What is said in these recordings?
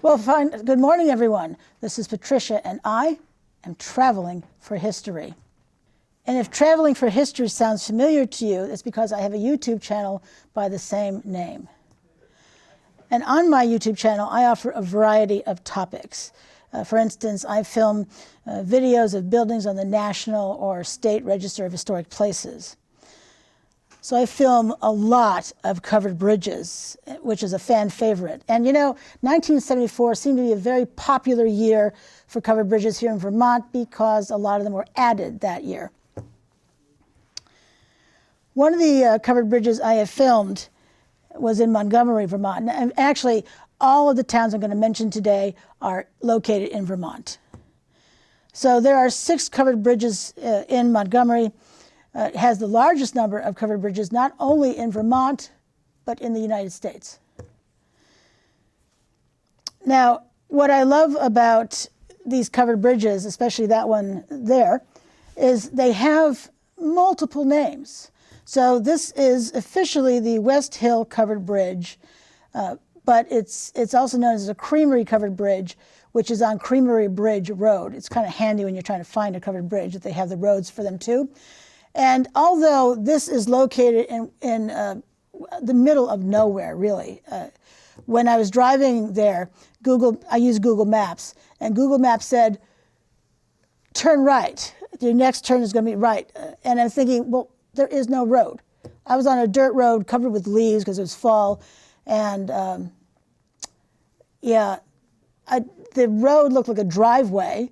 Well, fine. Good morning, everyone. This is Patricia, and I am traveling for history. And if traveling for history sounds familiar to you, it's because I have a YouTube channel by the same name. And on my YouTube channel, I offer a variety of topics. For instance, I film videos of buildings on the National or State Register of Historic Places. So I film a lot of covered bridges, which is a fan favorite. And you know, 1974 seemed to be a very popular year for covered bridges here in Vermont because a lot of them were added that year. One of the covered bridges I have filmed was in Montgomery, Vermont. And actually, all of the towns I'm going to mention today are located in Vermont. So there are 6 covered bridges in Montgomery. It has the largest number of covered bridges, not only in Vermont, but in the United States. Now, what I love about these covered bridges, especially that one there, is they have multiple names. So this is officially the West Hill Covered Bridge, but it's also known as a Creamery Covered Bridge, which is on Creamery Bridge Road. It's kind of handy when you're trying to find a covered bridge that they have the roads for them too. And although this is located in the middle of nowhere, really, when I was driving there, I used Google Maps, and Google Maps said, turn right. Your next turn is going to be right. And I'm thinking, well, there is no road. I was on a dirt road covered with leaves because it was fall, and the road looked like a driveway.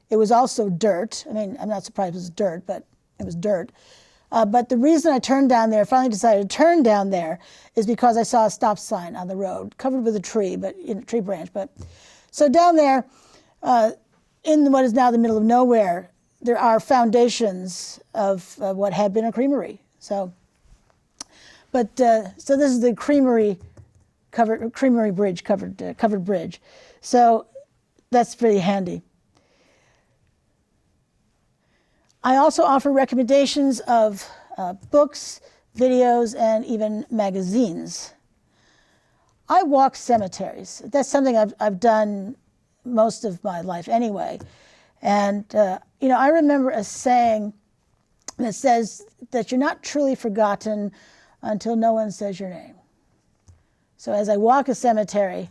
It was also dirt. I mean, I'm not surprised it was dirt, but it was dirt. But the reason I finally decided to turn down there, is because I saw a stop sign on the road, covered with a tree, but in a tree branch. So down there, in what is now the middle of nowhere, there are foundations of what had been a creamery. So this is the Creamery Bridge covered bridge. So that's pretty handy. I also offer recommendations of books, videos, and even magazines. I walk cemeteries. That's something I've done most of my life anyway. And I remember a saying that says that you're not truly forgotten until no one says your name. So as I walk a cemetery,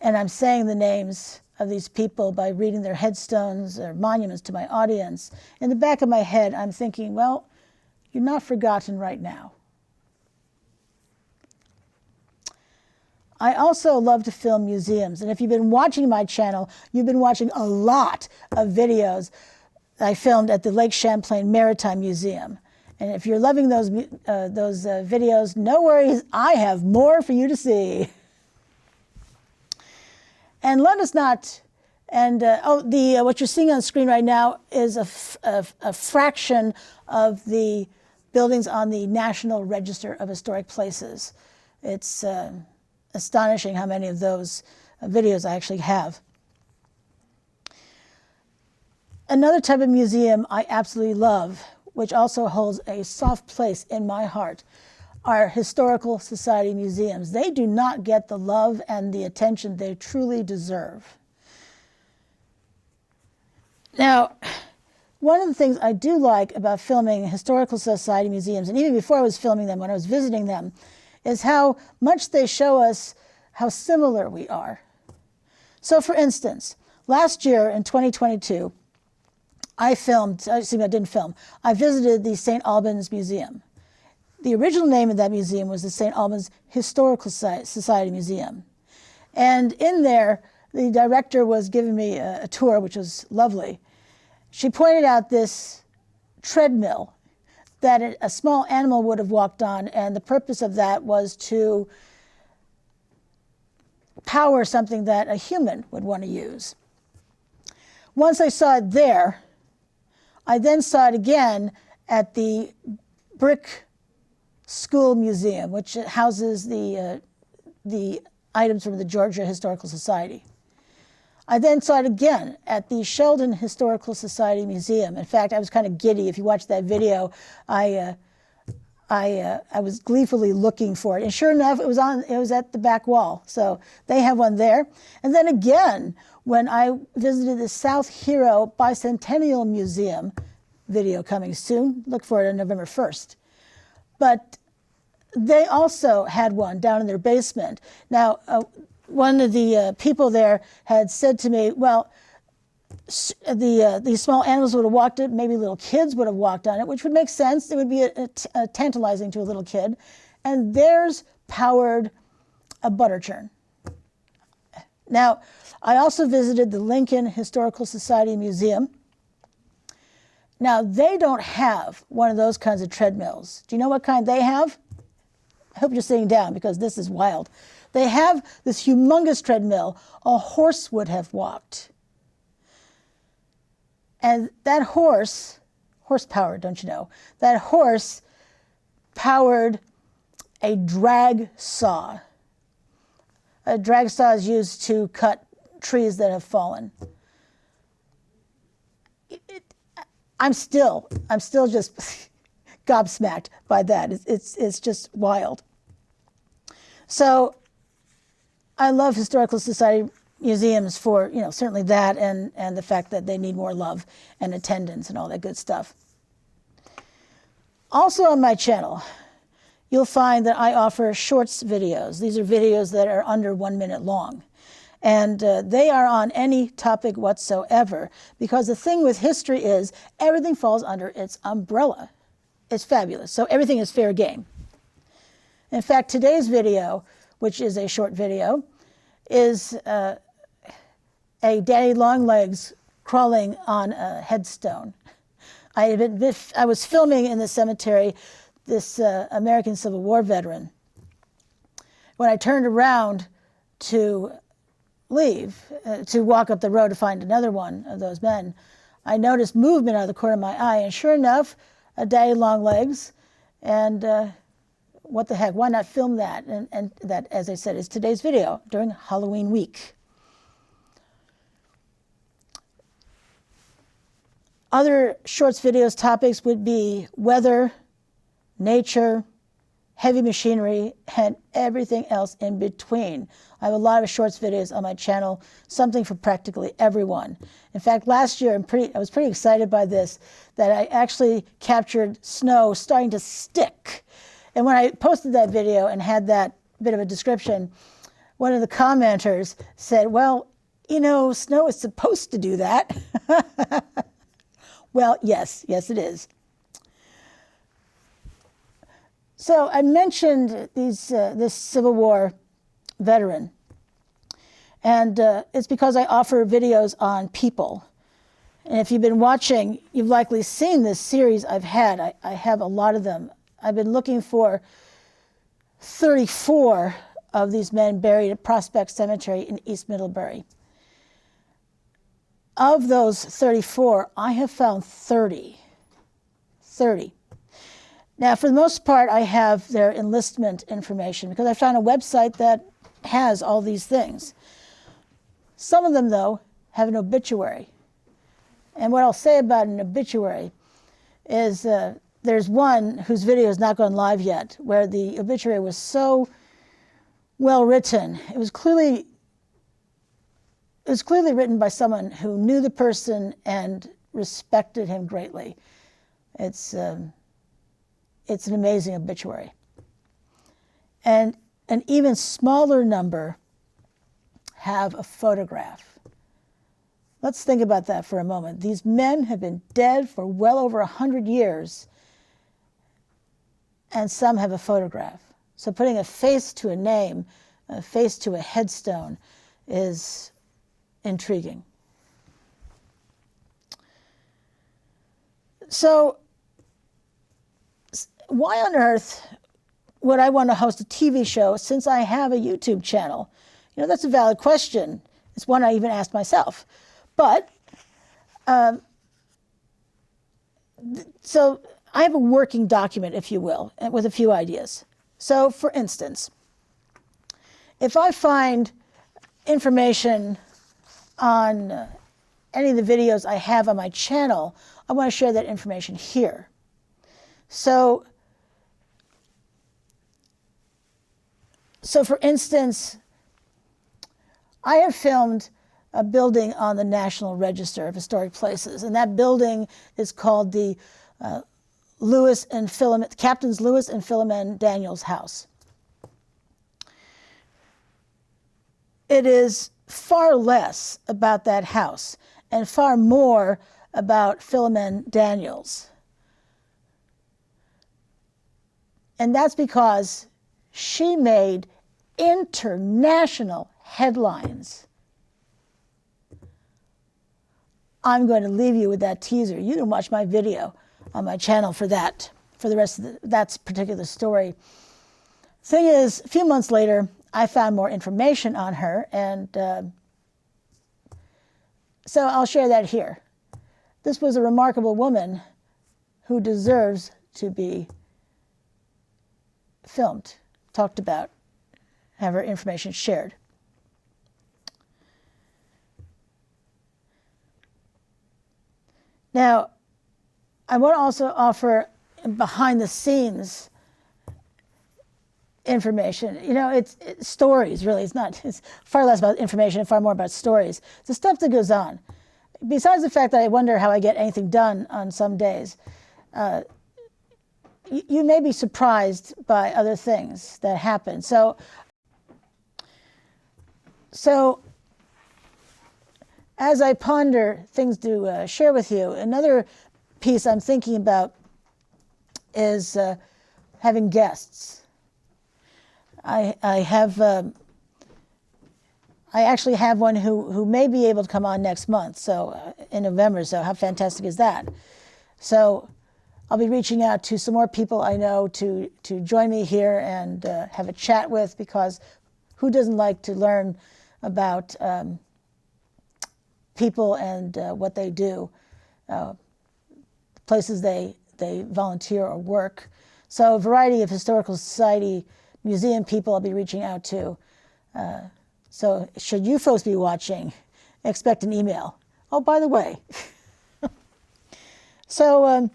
and I'm saying the names of these people by reading their headstones or monuments to my audience, in the back of my head, I'm thinking, well, you're not forgotten right now. I also love to film museums. And if you've been watching my channel, you've been watching a lot of videos I filmed at the Lake Champlain Maritime Museum. And if you're loving those videos, no worries, I have more for you to see. And let us not, what you're seeing on the screen right now is a fraction of the buildings on the National Register of Historic Places. It's astonishing how many of those videos I actually have. Another type of museum I absolutely love, which also holds a soft place in my heart, are historical society museums. They do not get the love and the attention they truly deserve. Now, one of the things I do like about filming historical society museums, and even before I was filming them, when I was visiting them, is how much they show us how similar we are. So for instance, last year in 2022, I visited the St. Albans Museum. The original name of that museum was the St. Albans Historical Society Museum. And in there, the director was giving me a tour, which was lovely. She pointed out this treadmill that a small animal would have walked on, and the purpose of that was to power something that a human would want to use. Once I saw it there, I then saw it again at the Brick School Museum, which houses the items from the Georgia Historical Society. I then saw it again at the Sheldon Historical Society Museum. In fact, I was kind of giddy. If you watch that video, I I was gleefully looking for it, and sure enough, it was at the back wall. So they have one there. And then again, when I visited the South Hero Bicentennial Museum, video coming soon, look for it on November 1st. But they also had one down in their basement. Now, one of the people there had said to me, well, these small animals would have walked it, maybe little kids would have walked on it, which would make sense. It would be tantalizing to a little kid. And theirs powered a butter churn. Now, I also visited the Lincoln Historical Society Museum. Now, they don't have one of those kinds of treadmills. Do you know what kind they have? I hope you're sitting down because this is wild. They have this humongous treadmill a horse would have walked. And that horsepower, don't you know, that horse powered a drag saw. A drag saw is used to cut trees that have fallen. I'm still just gobsmacked by that. It's just wild. So I love Historical Society museums for, certainly that and the fact that they need more love and attendance and all that good stuff. Also on my channel, you'll find that I offer shorts videos. These are videos that are under 1 minute long. And they are on any topic whatsoever, because the thing with history is everything falls under its umbrella. It's fabulous. So everything is fair game. In fact, today's video, which is a short video, is a daddy long legs crawling on a headstone. I was filming in the cemetery this American Civil War veteran. When I turned around to leave, to walk up the road to find another one of those men, I noticed movement out of the corner of my eye, and sure enough, a daddy long legs, and what the heck, why not film that? And that, as I said, is today's video during Halloween week. Other shorts videos topics would be weather, nature, heavy machinery, and everything else in between. I have a lot of shorts videos on my channel, something for practically everyone. In fact, last year, I was pretty excited by this, that I actually captured snow starting to stick. And when I posted that video and had that bit of a description, one of the commenters said, well, snow is supposed to do that. Well, yes, it is. So I mentioned this Civil War veteran, and it's because I offer videos on people. And if you've been watching, you've likely seen this series I've had. I have a lot of them. I've been looking for 34 of these men buried at Prospect Cemetery in East Middlebury. Of those 34, I have found 30. Now, for the most part, I have their enlistment information because I found a website that has all these things. Some of them, though, have an obituary. And what I'll say about an obituary is there's one whose video has not gone live yet, where the obituary was so well written. It was clearly written by someone who knew the person and respected him greatly. It's an amazing obituary. And an even smaller number have a photograph. Let's think about that for a moment. These men have been dead for well over 100 years, and some have a photograph. So putting a face to a name, a face to a headstone, is intriguing. So why on earth would I want to host a TV show since I have a YouTube channel? That's a valid question. It's one I even asked myself. But, so I have a working document, if you will, with a few ideas. So, for instance, if I find information on any of the videos I have on my channel, I want to share that information here. So So for instance, I have filmed a building on the National Register of Historic Places, and that building is called the Captains Lewis and Philomene Daniels House. It is far less about that house and far more about Philomene Daniels. And that's because she made international headlines. I'm going to leave you with that teaser. You can watch my video on my channel for that, for the rest of that particular story. Thing is, a few months later, I found more information on her, and so I'll share that here. This was a remarkable woman who deserves to be filmed, talked about, have her information shared. Now, I want to also offer behind the scenes information. You know, it's stories, really. It's far less about information and far more about stories. It's the stuff that goes on. Besides the fact that I wonder how I get anything done on some days, you may be surprised by other things that happen. So as I ponder things to share with you, another piece I'm thinking about is having guests. I actually have one who may be able to come on next month, so in November, so how fantastic is that? So I'll be reaching out to some more people I know to join me here and have a chat with, because who doesn't like to learn about people and what they do, places they volunteer or work. So a variety of historical society museum people I'll be reaching out to. So should you folks be watching, expect an email. Oh, by the way. So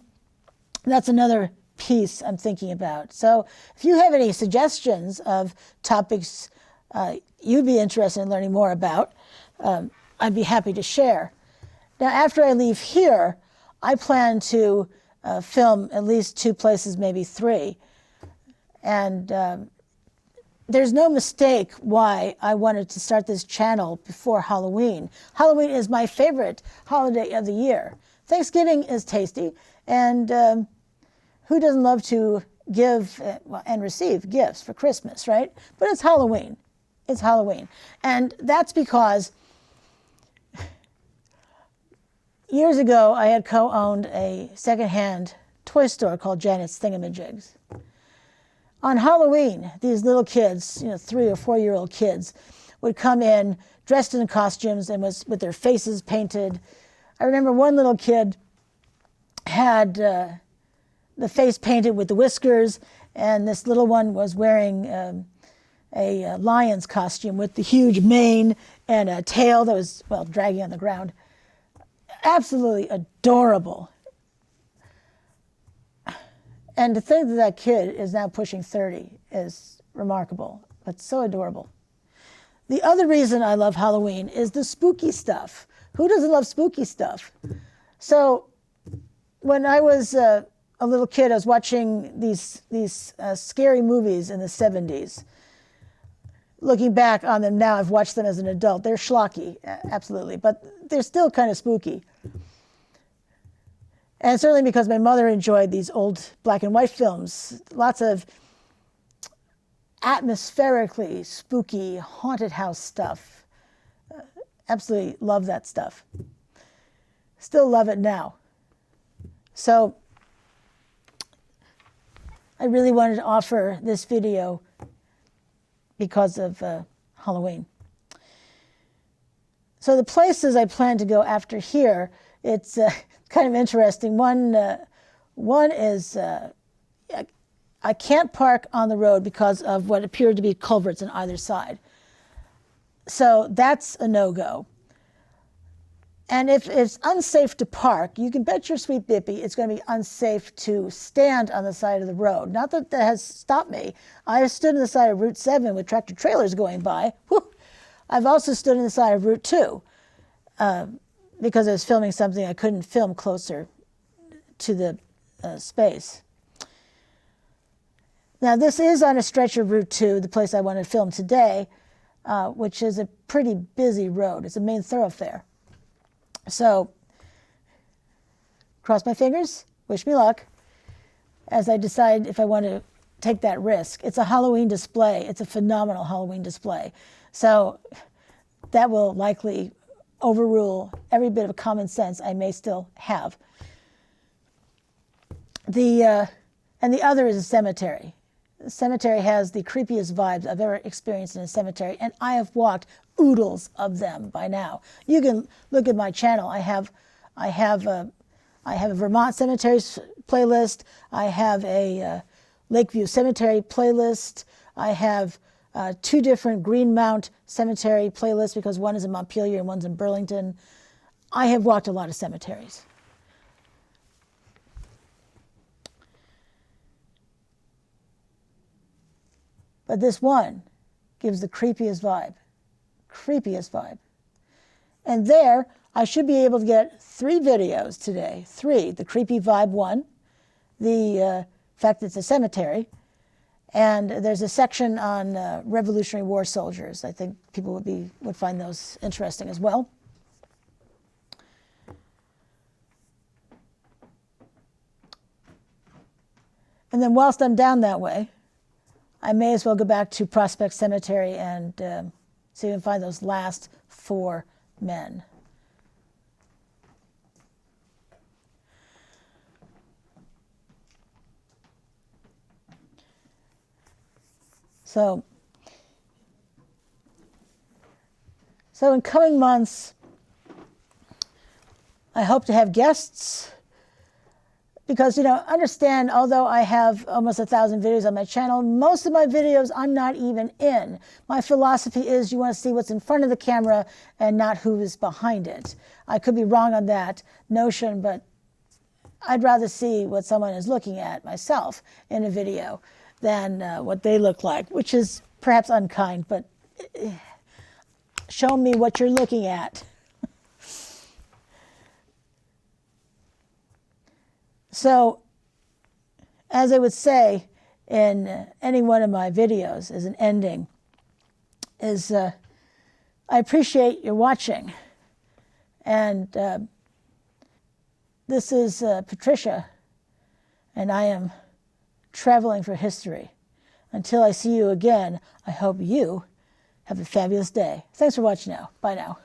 that's another piece I'm thinking about. So if you have any suggestions of topics you'd be interested in learning more about, I'd be happy to share. Now, after I leave here, I plan to film at least 2 places, maybe 3. And there's no mistake why I wanted to start this channel before Halloween. Halloween is my favorite holiday of the year. Thanksgiving is tasty, and who doesn't love to give and receive gifts for Christmas, right? But it's Halloween. It's Halloween. And that's because years ago, I had co-owned a secondhand toy store called Janet's Thingamajigs. On Halloween, these little kids, 3 or 4-year-old kids, would come in dressed in costumes and with their faces painted. I remember one little kid had the face painted with the whiskers, and this little one was wearing a lion's costume with the huge mane and a tail that was, dragging on the ground. Absolutely adorable. And to think that that kid is now pushing 30 is remarkable, but so adorable. The other reason I love Halloween is the spooky stuff. Who doesn't love spooky stuff? So when I was a little kid, I was watching these scary movies in the 70s. Looking back on them now, I've watched them as an adult. They're schlocky, absolutely, but they're still kind of spooky. And certainly because my mother enjoyed these old black and white films, lots of atmospherically spooky haunted house stuff. Absolutely love that stuff. Still love it now. So I really wanted to offer this video because of Halloween. So the places I plan to go after here, it's kind of interesting. One is I can't park on the road because of what appeared to be culverts on either side. So that's a no-go. And if it's unsafe to park, you can bet your sweet Bippy it's going to be unsafe to stand on the side of the road. Not that that has stopped me. I have stood on the side of Route 7 with tractor trailers going by. Whew. I've also stood on the side of Route 2 because I was filming something I couldn't film closer to the space. Now, this is on a stretch of Route 2, the place I want to film today, which is a pretty busy road. It's a main thoroughfare. So, cross my fingers, wish me luck, as I decide if I want to take that risk. It's a Halloween display. It's a phenomenal Halloween display. So, that will likely overrule every bit of common sense I may still have. And the other is a cemetery. The cemetery has the creepiest vibes I've ever experienced in a cemetery, and I have walked oodles of them by now. You can look at my channel. I have a Vermont cemeteries playlist. I have a Lakeview Cemetery playlist. I have 2 different Greenmount Cemetery playlists because one is in Montpelier and one's in Burlington. I have walked a lot of cemeteries. But this one gives the creepiest vibe. Creepiest vibe. And there, I should be able to get 3 videos today. 3. The creepy vibe one, the fact that it's a cemetery, and there's a section on Revolutionary War soldiers. I think people would find those interesting as well. And then whilst I'm down that way, I may as well go back to Prospect Cemetery and see if I can find those last 4 men. So in coming months, I hope to have guests. Because, understand, although I have almost 1,000 videos on my channel, most of my videos I'm not even in. My philosophy is you want to see what's in front of the camera and not who is behind it. I could be wrong on that notion, but I'd rather see what someone is looking at myself in a video than what they look like, which is perhaps unkind, but show me what you're looking at. So, as I would say in any one of my videos as an ending, is I appreciate your watching. And this is Patricia, and I am traveling for history. Until I see you again, I hope you have a fabulous day. Thanks for watching now. Bye now.